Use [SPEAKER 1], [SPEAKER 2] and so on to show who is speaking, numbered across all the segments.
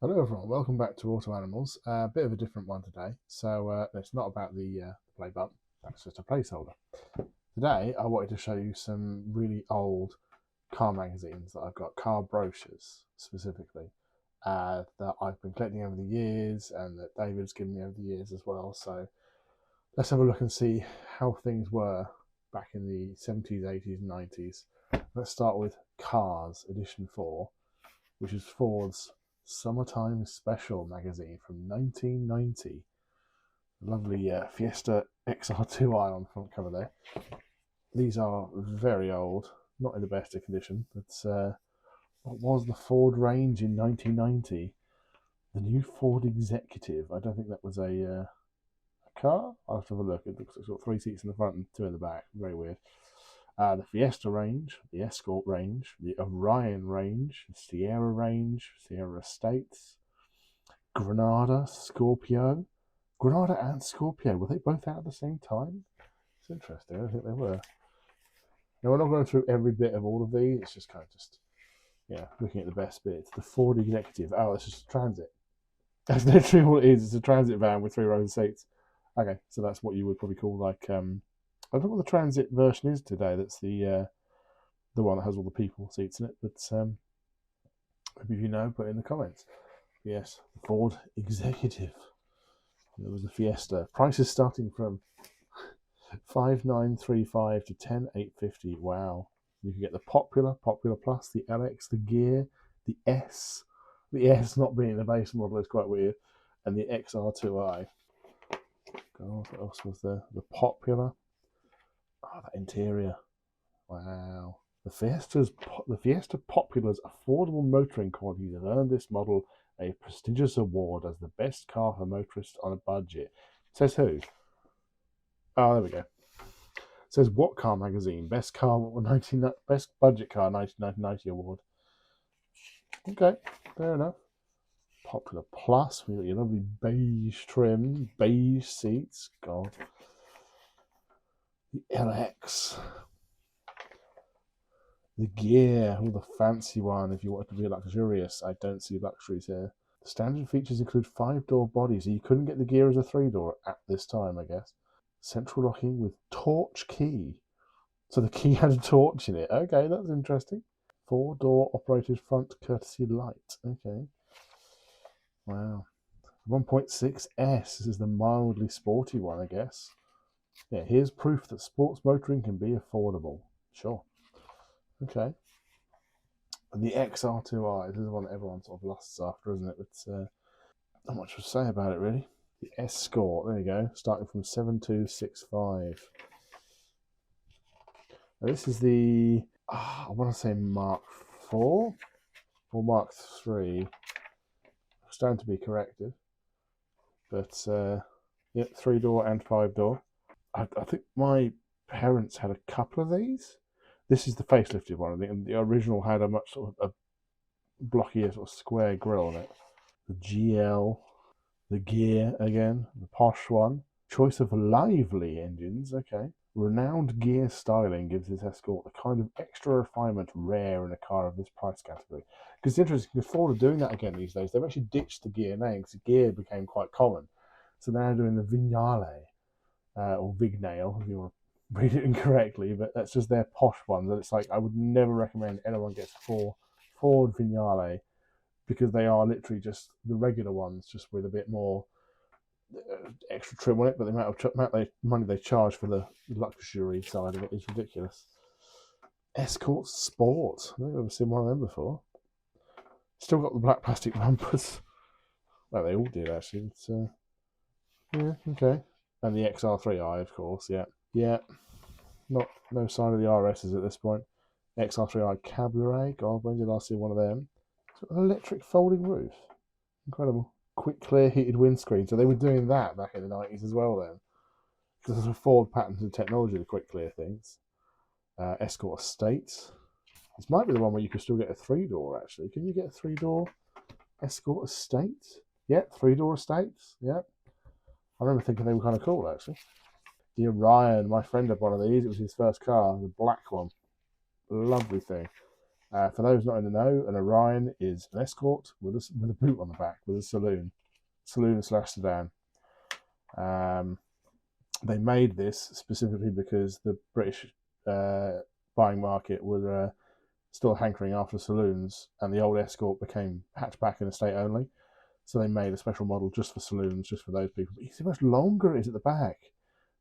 [SPEAKER 1] Hello everyone, welcome back to Auto Animals. A bit of a different one today. So it's not about the play button, that's just a placeholder. Today I wanted to show you some really old car magazines that I've got, car brochures specifically, that I've been collecting over the years and that David's given me over the years as well. So let's have a look and see how things were back in the 70s, 80s, and 90s. Let's start with Cars Edition 4, which is Ford's Summertime Special magazine from 1990. Lovely Fiesta XR2i on the front cover there. These are very old, not in the best of condition, but what was the Ford range in 1990? The new Ford Executive. I don't think that was a car. I'll have to have a look. It looks like it's got 3 seats in the front and 2 in the back. Very weird. The Fiesta range, the Escort range, the Orion range, the Sierra range, Sierra Estates, Granada, Scorpio. Granada and Scorpio, were they both out at the same time? It's interesting, I think they were. Now, we're not going through every bit of all of these, it's just kind of looking at the best bits. The Ford Executive, oh, it's just a transit. That's literally what it is, it's a transit van with 3 rows of seats. Okay, so that's what you would probably call like, I don't know what the transit version is today. That's the one that has all the people seats in it. But maybe if you know, put it in the comments. Yes, the Ford Executive. There was the Fiesta. Prices starting from 5,935 to 10,850. Wow. You can get the Popular, Popular Plus, the LX, the Gear, the S. The S not being the base model is quite weird. And the XR2i. God, what else was there? The Popular. Oh, that interior. Wow. The Fiesta Popular's affordable motoring qualities have earned this model a prestigious award as the best car for motorists on a budget. Says who? Oh, there we go. It says What Car Magazine, best budget car 1990 award. Okay, fair enough. Popular Plus, we got your lovely beige trim, beige seats. God. The LX. The Gear, the fancy one if you want to be luxurious. I don't see luxuries here. The standard features include 5-door bodies, so you couldn't get the Gear as a 3-door at this time, I guess. Central locking with torch key. So the key had a torch in it. Okay, that's interesting. 4-door operated front courtesy light. Okay. Wow. 1.6S. This is the mildly sporty one, I guess. Yeah, here's proof that sports motoring can be affordable. Sure. Okay. And the XR2i, this is one that everyone sort of lusts after, isn't it? But not much to say about it, really. The Escort, there you go, starting from 7,265. Now this is the, I want to say Mark 4 or Mark 3. It's going to be corrected. But, yeah, 3-door and 5-door. I think my parents had a couple of these. This is the facelifted one, I think, and the original had a much sort of a blockier sort of square grille on it. The GL, the Gear again, the posh one. Choice of lively engines, okay. Renowned gear styling gives this Escort the kind of extra refinement rare in a car of this price category. Because it's interesting, because Ford are doing that again these days. They've actually ditched the Gear name because the Gear became quite common. So they're now doing the Vignale, or Vignale, if you want to read it incorrectly, but that's just their posh ones. And it's like, I would never recommend anyone gets Ford Vignale, because they are literally just the regular ones, just with a bit more extra trim on it, but the amount of money they charge for the luxury side of it is ridiculous. Escort Sport. I've never seen one of them before. Still got the black plastic bumpers. Well, they all did, actually. It's, yeah, okay. And the XR3i, of course, yeah. Yeah. No sign of the RSs at this point. XR3i Cabriolet. God, when did I see one of them? It's got an electric folding roof. Incredible. Quick, clear, heated windscreen. So they were doing that back in the 90s as well then. Because there's a Ford patented technology to quick clear things. Escort Estates. This might be the one where you could still get a 3-door, actually. Can you get a 3-door Escort Estate? Yep, 3-door Estates. Yep. I remember thinking they were kind of cool, actually. The Orion. My friend had one of these. It was his first car. The black one. Lovely thing. For those not in the know, an Orion is an Escort with a boot on the back, with a saloon slash sedan. They made this specifically because the British buying market was still hankering after saloons, and the old Escort became hatchback and estate only. So they made a special model just for saloons, just for those people. But you see how much longer it is at the back.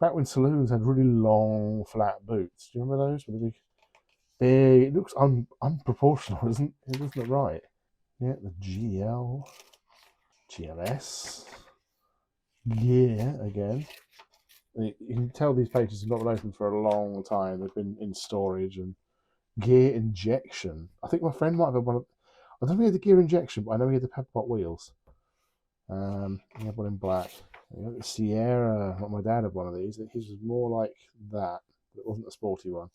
[SPEAKER 1] Back when saloons had really long, flat boots. Do you remember those? With the big, it looks unproportional, isn't it right? Yeah, the GLS, yeah, again. You can tell these pages have not been open for a long time. They've been in storage. And gear injection. I think my friend might have had one of. I don't think he had the gear injection, but I know he had the pepper pot wheels. He had one in black. The Sierra. My dad had one of these. His was more like that, but it wasn't a sporty one.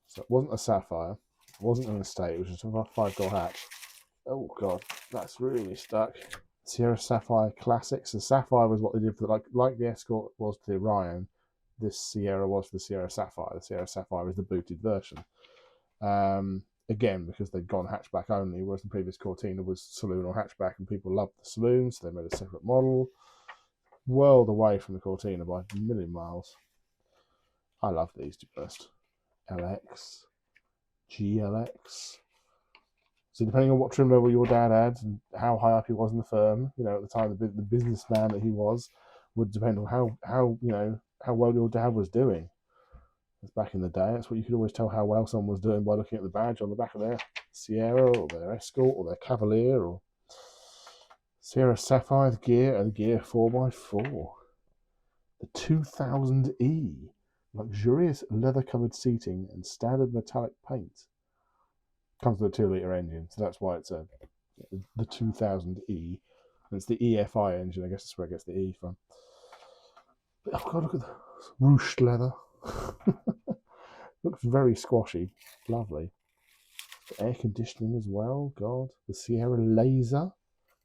[SPEAKER 1] So it wasn't a Sapphire. It wasn't an estate. It was just a 5-door hatch. Oh god, that's really stuck. Sierra Sapphire Classics. The Sapphire was what they did for like the Escort was to the Orion. This Sierra was the Sierra Sapphire. The Sierra Sapphire is the booted version. Again, because they'd gone hatchback only, whereas the previous Cortina was saloon or hatchback, and people loved the saloon, so they made a separate model. World away from the Cortina by a million miles. I love these two first. LX, GLX. So depending on what trim level your dad had and how high up he was in the firm, at the time the businessman that he was, would depend on how well your dad was doing. That's back in the day. That's what you could always tell how well someone was doing by looking at the badge on the back of their Sierra or their Escort or their Cavalier or Sierra Sapphire gear and gear 4x4. The 2000E, luxurious leather-covered seating and standard metallic paint. Comes with a 2-litre engine, so that's why it's the 2000E. And it's the EFI engine, I guess that's where it gets the E from. But, oh god, look at the ruched leather. Looks very squashy. Lovely. The air conditioning as well, god. The Sierra Laser.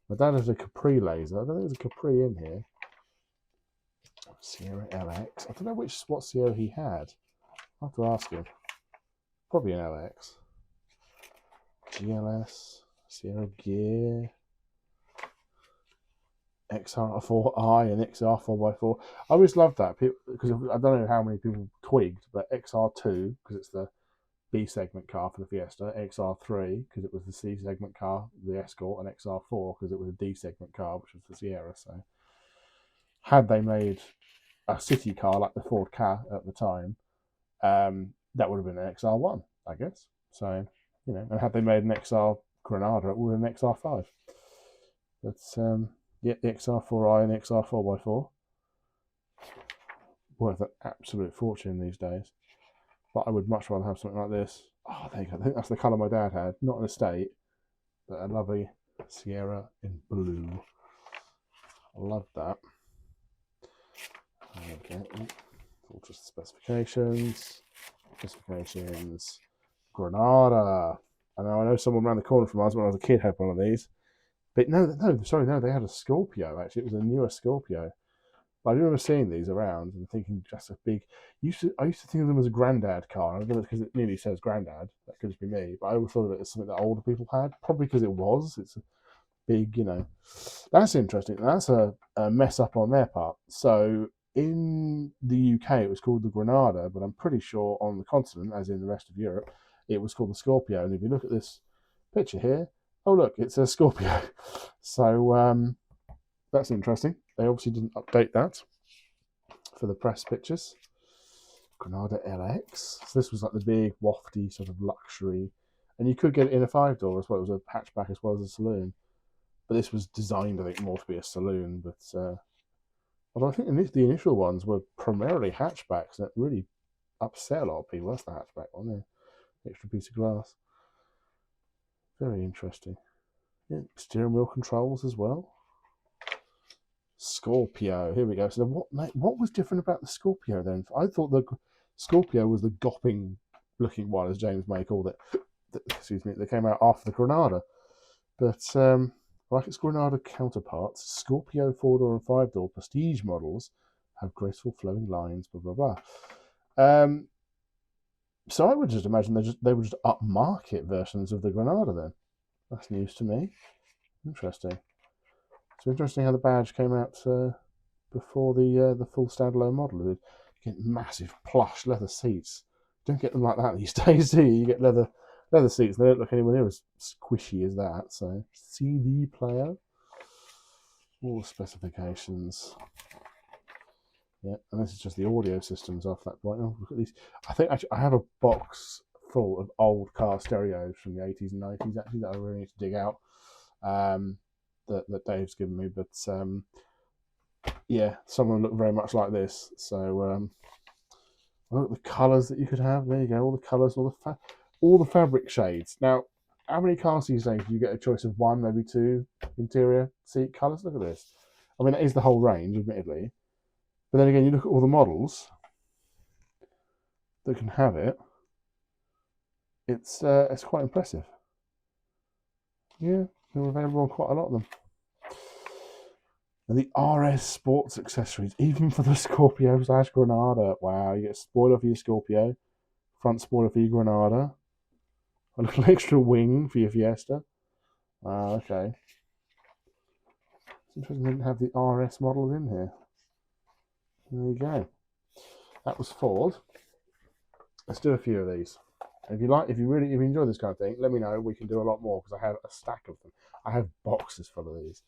[SPEAKER 1] My dad has a Capri Laser. I don't think there's a Capri in here. Sierra LX. I don't know what Sierra he had. I'll have to ask him. Probably an LX. GLS, Sierra Gear, XR4i and XR4x4. I always loved that because I don't know how many people twigged, but XR2 because it's the B segment car for the Fiesta, XR3 because it was the C segment car, the Escort, and XR4 because it was a D segment car, which was the Sierra. So, had they made a city car like the Ford Ka at the time, that would have been an XR1, I guess. So. And had they made an XR Granada, it would have been an XR5. But the XR4i and the XR4x4 worth an absolute fortune these days. But I would much rather have something like this. Oh, there you go. I think that's the colour my dad had. Not an estate, but a lovely Sierra in blue. I love that. Okay, just specifications. Granada. I know someone around the corner from us when I was a kid had one of these. But no, they had a Scorpio, actually. It was a newer Scorpio. But I remember seeing these around and thinking just a big... I used to think of them as a granddad car. I don't know because it nearly says granddad. That could just be me. But I always thought of it as something that older people had. Probably because it was. It's a big, That's interesting. That's a mess up on their part. So... in the UK, it was called the Granada, but I'm pretty sure on the continent, as in the rest of Europe, it was called the Scorpio. And if you look at this picture here, oh look, it's a Scorpio. So that's interesting. They obviously didn't update that for the press pictures. Granada LX. So this was like the big, wafty sort of luxury. And you could get it in a 5-door as well. It was a hatchback as well as a saloon. But this was designed, I think, more to be a saloon. But although I think the initial ones were primarily hatchbacks, that really upset a lot of people. That's the hatchback one there. Extra piece of glass. Very interesting. Yeah, steering wheel controls as well. Scorpio. Here we go. So what was different about the Scorpio then? I thought the Scorpio was the gopping looking one, as James May called it. That came out after the Granada. But like its Granada counterparts, Scorpio 4-door and 5-door prestige models have graceful flowing lines, blah, blah, blah. So I would just imagine they were just upmarket versions of the Granada then. That's news to me. Interesting. It's interesting how the badge came out before the full standalone model. You get massive plush leather seats. You don't get them like that these days, do you? You get leather seats. They don't look anywhere near as squishy as that. So CD player, all the specifications. Yeah, and this is just the audio systems off that point. Oh, look at these. I think actually I have a box full of old car stereos from the 80s and 90s actually that I really need to dig out. That Dave's given me, but yeah, some of them look very much like this. So look at the colours that you could have. There you go, all the colours, all the fabric shades. Now, how many cars these days do you get a choice of one, maybe two interior seat colours? Look at this. I mean, that is the whole range, admittedly. But then again, you look at all the models that can have it. It's quite impressive. Yeah, they're available on quite a lot of them. And the RS sports accessories, even for the Scorpio / Granada. Wow, you get a spoiler for your Scorpio, front spoiler for your Granada, a little extra wing for your Fiesta. Okay. It's interesting they didn't have the RS models in here. There you go. That was Ford. Let's do a few of these. If you enjoy this kind of thing, let me know. We can do a lot more because I have a stack of them. I have boxes full of these.